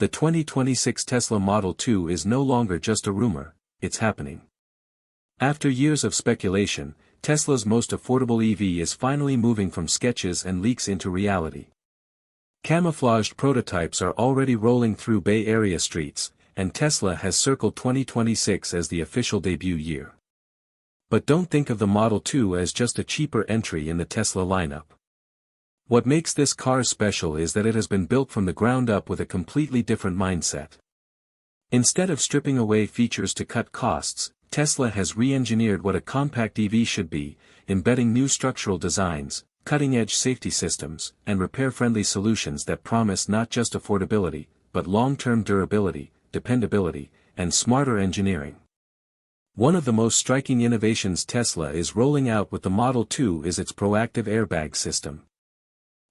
the 2026 Tesla Model 2 is no longer just a rumor, it's happening. After years of speculation, Tesla's most affordable EV is finally moving from sketches and leaks into reality. Camouflaged prototypes are already rolling through Bay Area streets, and Tesla has circled 2026 as the official debut year. But don't think of the Model 2 as just a cheaper entry in the Tesla lineup. What makes this car special is that it has been built from the ground up with a completely different mindset. Instead of stripping away features to cut costs, Tesla has re-engineered what a compact EV should be, embedding new structural designs, cutting-edge safety systems, and repair-friendly solutions that promise not just affordability, but long-term durability, dependability, and smarter engineering. One of the most striking innovations Tesla is rolling out with the Model 2 is its proactive airbag system.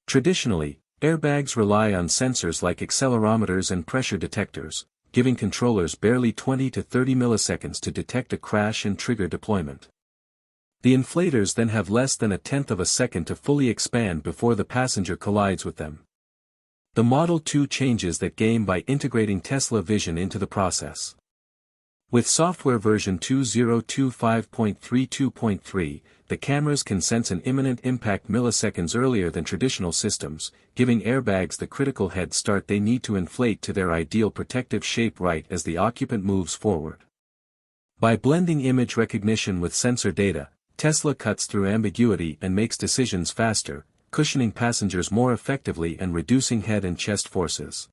Traditionally, airbags rely on sensors like accelerometers and pressure detectors, giving controllers barely 20 to 30 milliseconds to detect a crash and trigger deployment. The inflators then have less than a tenth of a second to fully expand before the passenger collides with them. The Model 2 changes that game by integrating Tesla Vision into the process. With software version 2025.32.3, the cameras can sense an imminent impact milliseconds earlier than traditional systems, giving airbags the critical head start they need to inflate to their ideal protective shape right as the occupant moves forward. By blending image recognition with sensor data, Tesla cuts through ambiguity and makes decisions faster, cushioning passengers more effectively and reducing head and chest forces.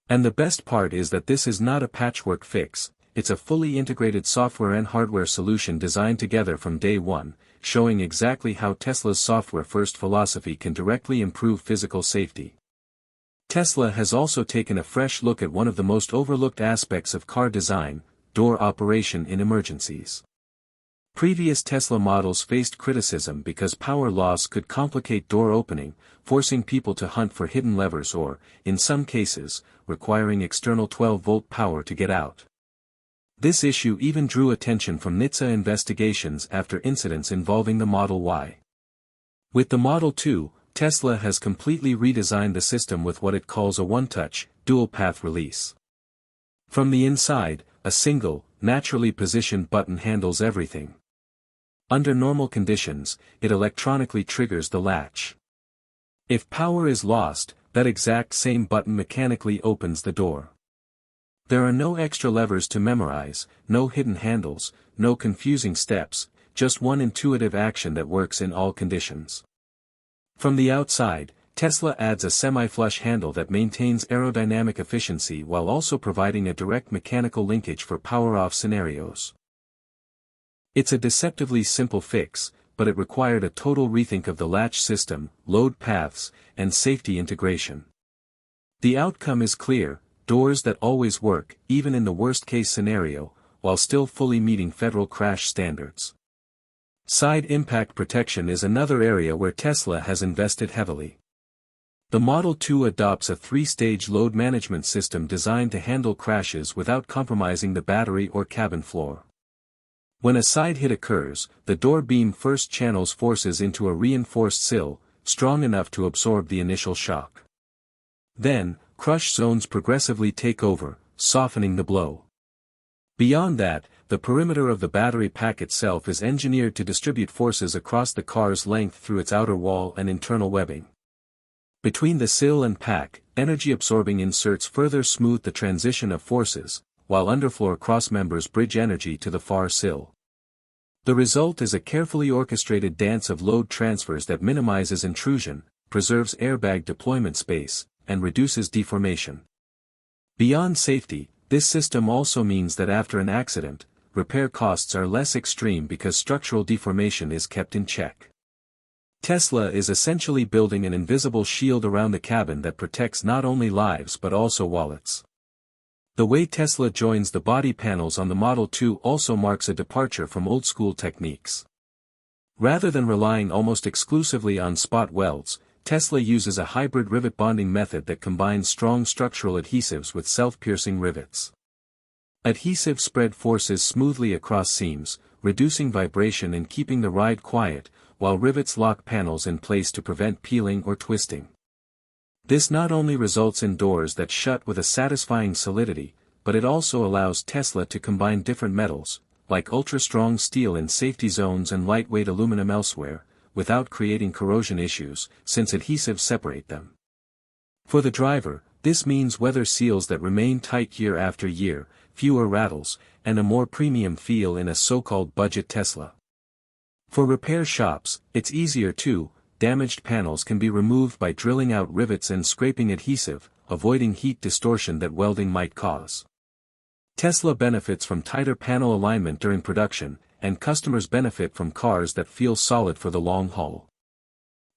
And the best part is that this is not a patchwork fix. It's a fully integrated software and hardware solution designed together from day one, showing exactly how Tesla's software-first philosophy can directly improve physical safety. Tesla has also taken a fresh look at one of the most overlooked aspects of car design, door operation in emergencies. Previous Tesla models faced criticism because power loss could complicate door opening, forcing people to hunt for hidden levers or, in some cases, requiring external 12-volt power to get out. This issue even drew attention from NHTSA investigations after incidents involving the Model Y. With the Model 2, Tesla has completely redesigned the system with what it calls a one-touch, dual-path release. From the inside, a single, naturally positioned button handles everything. Under normal conditions, it electronically triggers the latch. If power is lost, that exact same button mechanically opens the door. There are no extra levers to memorize, no hidden handles, no confusing steps, just one intuitive action that works in all conditions. From the outside, Tesla adds a semi-flush handle that maintains aerodynamic efficiency while also providing a direct mechanical linkage for power-off scenarios. It's a deceptively simple fix, but it required a total rethink of the latch system, load paths, and safety integration. The outcome is clear. Doors that always work, even in the worst-case scenario, while still fully meeting federal crash standards. Side impact protection is another area where Tesla has invested heavily. The Model 2 adopts a 3-stage load management system designed to handle crashes without compromising the battery or cabin floor. When a side hit occurs, the door beam first channels forces into a reinforced sill, strong enough to absorb the initial shock. Then, crush zones progressively take over, softening the blow. Beyond that, the perimeter of the battery pack itself is engineered to distribute forces across the car's length through its outer wall and internal webbing. Between the sill and pack, energy-absorbing inserts further smooth the transition of forces, while underfloor crossmembers bridge energy to the far sill. The result is a carefully orchestrated dance of load transfers that minimizes intrusion, preserves airbag deployment space, and reduces deformation. Beyond safety, this system also means that after an accident, repair costs are less extreme because structural deformation is kept in check. Tesla is essentially building an invisible shield around the cabin that protects not only lives but also wallets. The way Tesla joins the body panels on the Model 2 also marks a departure from old-school techniques. Rather than relying almost exclusively on spot welds, Tesla uses a hybrid rivet bonding method that combines strong structural adhesives with self-piercing rivets. Adhesives spread forces smoothly across seams, reducing vibration and keeping the ride quiet, while rivets lock panels in place to prevent peeling or twisting. This not only results in doors that shut with a satisfying solidity, but it also allows Tesla to combine different metals, like ultra-strong steel in safety zones and lightweight aluminum elsewhere, without creating corrosion issues, since adhesives separate them. For the driver, this means weather seals that remain tight year after year, fewer rattles, and a more premium feel in a so-called budget Tesla. For repair shops, it's easier too. Damaged panels can be removed by drilling out rivets and scraping adhesive, avoiding heat distortion that welding might cause. Tesla benefits from tighter panel alignment during production, and customers benefit from cars that feel solid for the long haul.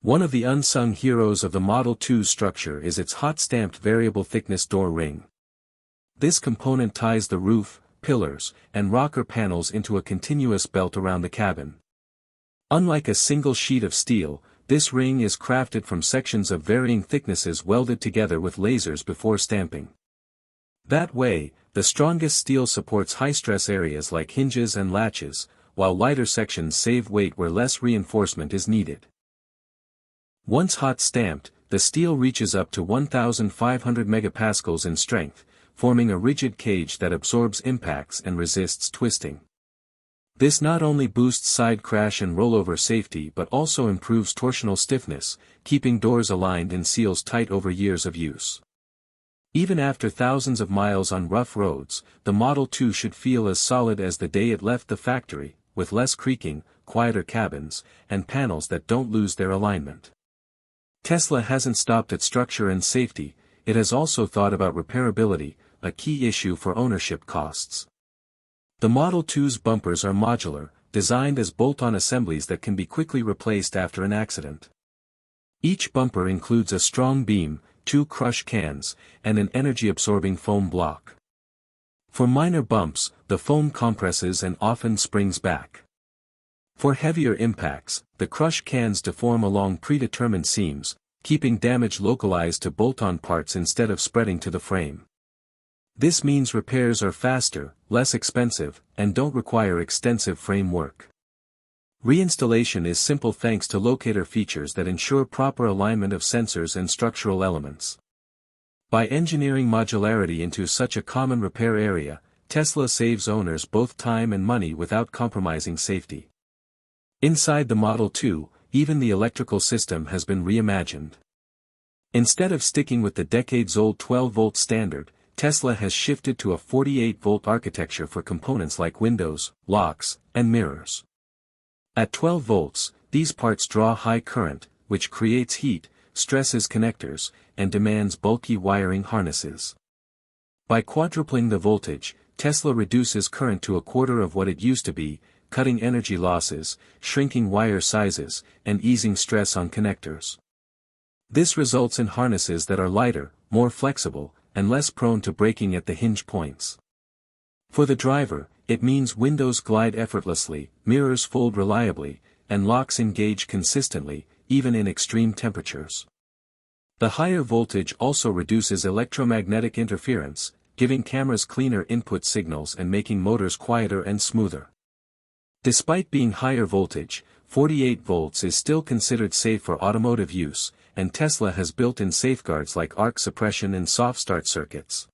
One of the unsung heroes of the Model 2's structure is its hot-stamped variable thickness door ring. This component ties the roof, pillars, and rocker panels into a continuous belt around the cabin. Unlike a single sheet of steel, this ring is crafted from sections of varying thicknesses welded together with lasers before stamping. That way, the strongest steel supports high-stress areas like hinges and latches, while lighter sections save weight where less reinforcement is needed. Once hot-stamped, the steel reaches up to 1,500 megapascals in strength, forming a rigid cage that absorbs impacts and resists twisting. This not only boosts side crash and rollover safety but also improves torsional stiffness, keeping doors aligned and seals tight over years of use. Even after thousands of miles on rough roads, the Model 2 should feel as solid as the day it left the factory, with less creaking, quieter cabins, and panels that don't lose their alignment. Tesla hasn't stopped at structure and safety, it has also thought about repairability, a key issue for ownership costs. The Model 2's bumpers are modular, designed as bolt-on assemblies that can be quickly replaced after an accident. Each bumper includes a strong beam, 2 crush cans, and an energy-absorbing foam block. For minor bumps, the foam compresses and often springs back. For heavier impacts, the crush cans deform along predetermined seams, keeping damage localized to bolt-on parts instead of spreading to the frame. This means repairs are faster, less expensive, and don't require extensive frame work. Reinstallation is simple thanks to locator features that ensure proper alignment of sensors and structural elements. By engineering modularity into such a common repair area, Tesla saves owners both time and money without compromising safety. Inside the Model 2, even the electrical system has been reimagined. Instead of sticking with the decades-old 12-volt standard, Tesla has shifted to a 48-volt architecture for components like windows, locks, and mirrors. At 12 volts, these parts draw high current, which creates heat, stresses connectors, and demands bulky wiring harnesses. By quadrupling the voltage, Tesla reduces current to a quarter of what it used to be, cutting energy losses, shrinking wire sizes, and easing stress on connectors. This results in harnesses that are lighter, more flexible, and less prone to breaking at the hinge points. For the driver, it means windows glide effortlessly, mirrors fold reliably, and locks engage consistently, even in extreme temperatures. The higher voltage also reduces electromagnetic interference, giving cameras cleaner input signals and making motors quieter and smoother. Despite being higher voltage, 48 volts is still considered safe for automotive use, and Tesla has built-in safeguards like arc suppression and soft start circuits.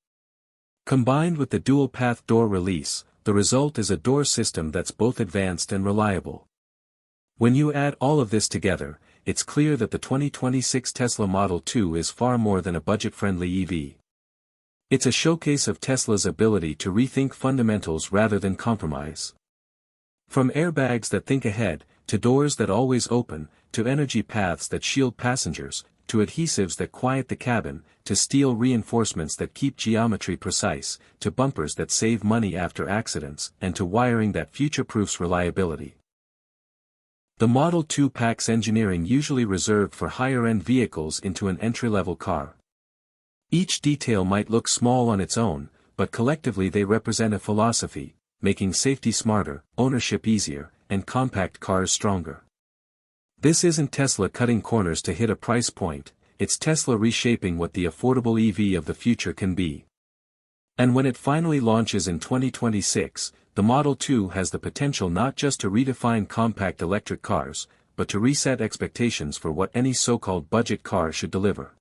Combined with the dual-path door release, the result is a door system that's both advanced and reliable. When you add all of this together, it's clear that the 2026 Tesla Model 2 is far more than a budget-friendly EV. It's a showcase of Tesla's ability to rethink fundamentals rather than compromise. From airbags that think ahead, to doors that always open, to energy paths that shield passengers, to adhesives that quiet the cabin, to steel reinforcements that keep geometry precise, to bumpers that save money after accidents, and to wiring that future-proofs reliability. The Model 2 packs engineering usually reserved for higher-end vehicles into an entry-level car. Each detail might look small on its own, but collectively they represent a philosophy, making safety smarter, ownership easier, and compact cars stronger. This isn't Tesla cutting corners to hit a price point, it's Tesla reshaping what the affordable EV of the future can be. And when it finally launches in 2026, the Model 2 has the potential not just to redefine compact electric cars, but to reset expectations for what any so-called budget car should deliver.